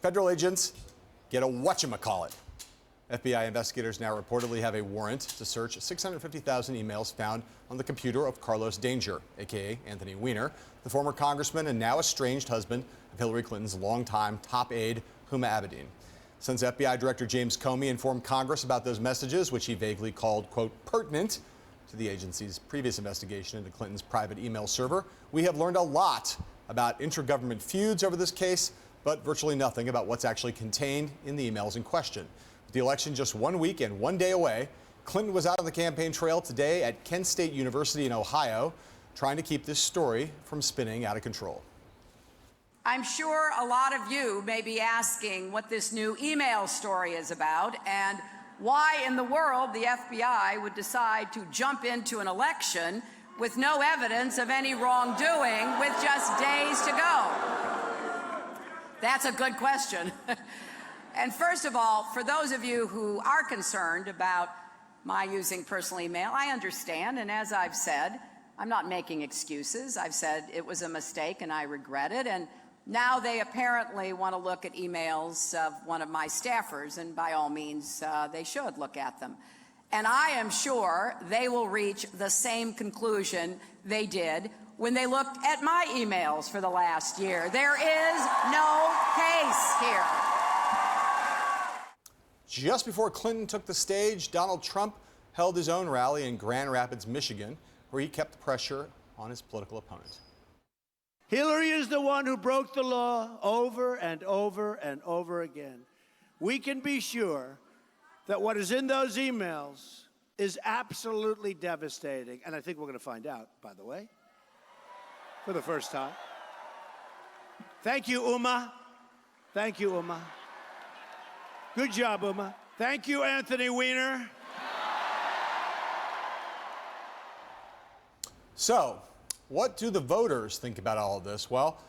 federal agents get a whatchamacallit. FBI investigators now reportedly have a warrant to search 650,000 emails found on the computer of Carlos Danger, a.k.a. Anthony Weiner, the former congressman and now estranged husband of Hillary Clinton's longtime top aide, Huma Abedin. Since FBI Director James Comey informed Congress about those messages, which he vaguely called, quote, pertinent to the agency's previous investigation into Clinton's private email server, we have learned a lot about intra-government feuds over this case, but virtually nothing about what's actually contained in the emails in question. With the election just 1 week and 1 day away, Clinton was out on the campaign trail today at Kent State University in Ohio, trying to keep this story from spinning out of control. I'm sure a lot of you may be asking what this new email story is about and why in the world the FBI would decide to jump into an election with no evidence of any wrongdoing with just days to go. That's a good question. And first of all, for those of you who are concerned about my using personal email, I understand, and as I've said, I'm not making excuses. I've said it was a mistake and I regret it, and now they apparently want to look at emails of one of my staffers, and by all means, they should look at them. And I am sure they will reach the same conclusion they did when they looked at my emails for the last year. There is no case here. Just before Clinton took the stage, Donald Trump held his own rally in Grand Rapids, Michigan, where he kept the pressure on his political opponent. Hillary is the one who broke the law over and over and over again. We can be sure that what is in those emails is absolutely devastating. And I think we're going to find out, by the way, for the first time. Thank you, Uma. Thank you, Uma. Good job, Uma. Thank you, Anthony Weiner. So, what do the voters think about all of this? Well,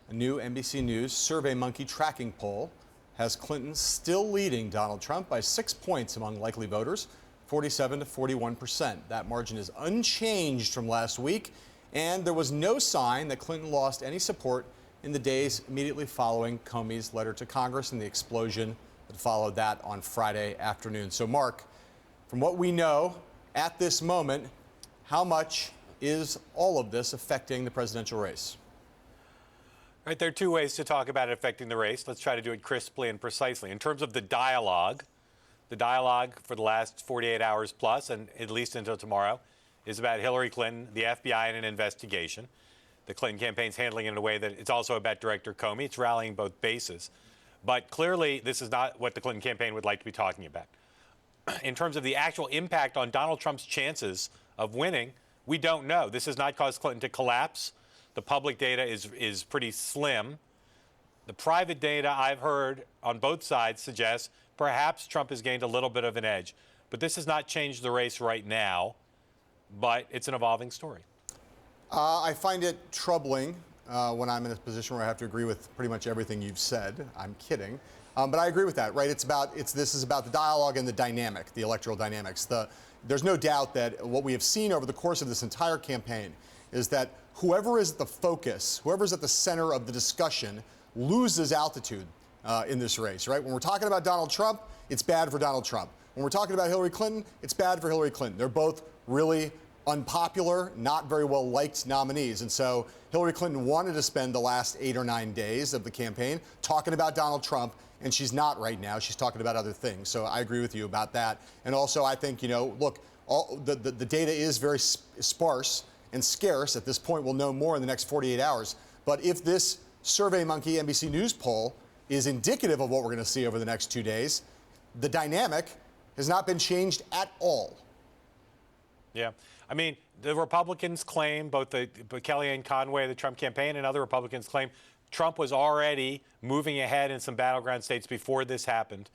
a new NBC News SurveyMonkey tracking poll has Clinton still leading Donald Trump by 6 points among likely voters, 47 to 41%. That margin is unchanged from last week, and there was no sign that Clinton lost any support in the days immediately following Comey's letter to Congress and the explosion that followed that on Friday afternoon. So, Mark, from what we know at this moment, how much is all of this affecting the presidential race? Right, there are two ways to talk about it affecting the race. Let's try to do it crisply and precisely. In terms of the dialogue for the last 48 hours plus, and at least until tomorrow, is about Hillary Clinton, the FBI, and an investigation. The Clinton campaign's handling it in a way that it's also about Director Comey. It's rallying both bases. But clearly, this is not what the Clinton campaign would like to be talking about. In terms of the actual impact on Donald Trump's chances of winning, we don't know. This has not caused Clinton to collapse. The public data is pretty slim. The private data I've heard on both sides suggests perhaps Trump has gained a little bit of an edge. But this has not changed the race right now, but it's an evolving story. I find it troubling when I'm in a position where I have to agree with pretty much everything you've said. I'm kidding. But I agree with that, right? This is about the dialogue and the dynamic, the electoral dynamics. There's no doubt that what we have seen over the course of this entire campaign is that whoever is the focus, whoever's at the center of the discussion, loses altitude in this race, right? When we're talking about Donald Trump, it's bad for Donald Trump. When we're talking about Hillary Clinton, it's bad for Hillary Clinton. They're both really unpopular, not very well liked nominees. And so Hillary Clinton wanted to spend the last 8 or 9 days of the campaign talking about Donald Trump, and she's not right now. She's talking about other things. So I agree with you about that. And also, I think, look, the data is very sparse and scarce. At this point, we'll know more in the next 48 hours. But if this SurveyMonkey NBC News poll is indicative of what we're going to see over the next 2 days, the dynamic has not been changed at all. Yeah. I mean, the Republicans claim, both Kellyanne Conway, the Trump campaign, and other Republicans claim Trump was already moving ahead in some battleground states before this happened.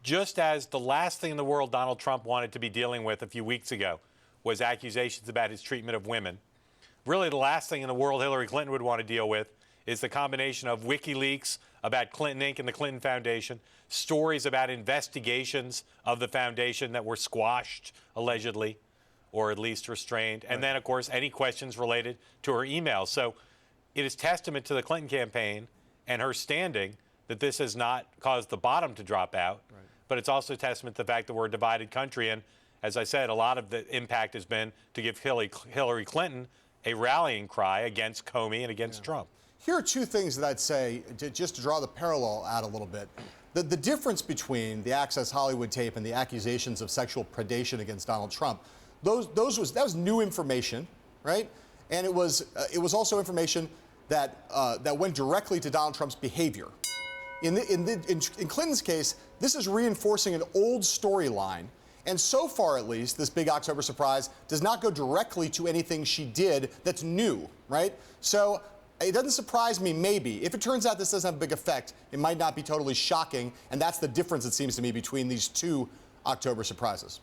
Just as the last thing in the world Donald Trump wanted to be dealing with a few weeks ago was accusations about his treatment of women. Really, the last thing in the world Hillary Clinton would want to deal with is the combination of WikiLeaks about Clinton Inc. and the Clinton Foundation, stories about investigations of the foundation that were squashed, allegedly, or at least restrained. And then, of course, any questions related to her emails. So it is testament to the Clinton campaign and her standing that this has not caused the bottom to drop out, but it's also a testament to the fact that we're a divided country. And as I said, a lot of the impact has been to give Hillary Clinton a rallying cry against Comey and against Trump. Here are two things that I'd say, just to draw the parallel out a little bit. The difference between the Access Hollywood tape and the accusations of sexual predation against Donald Trump, that was new information, right? And it was also information that went directly to Donald Trump's behavior. In Clinton's case, this is reinforcing an old storyline. And so far, at least, this big October surprise does not go directly to anything she did that's new, right? So it doesn't surprise me, maybe. If it turns out this doesn't have a big effect, it might not be totally shocking. And that's the difference, it seems to me, between these two October surprises.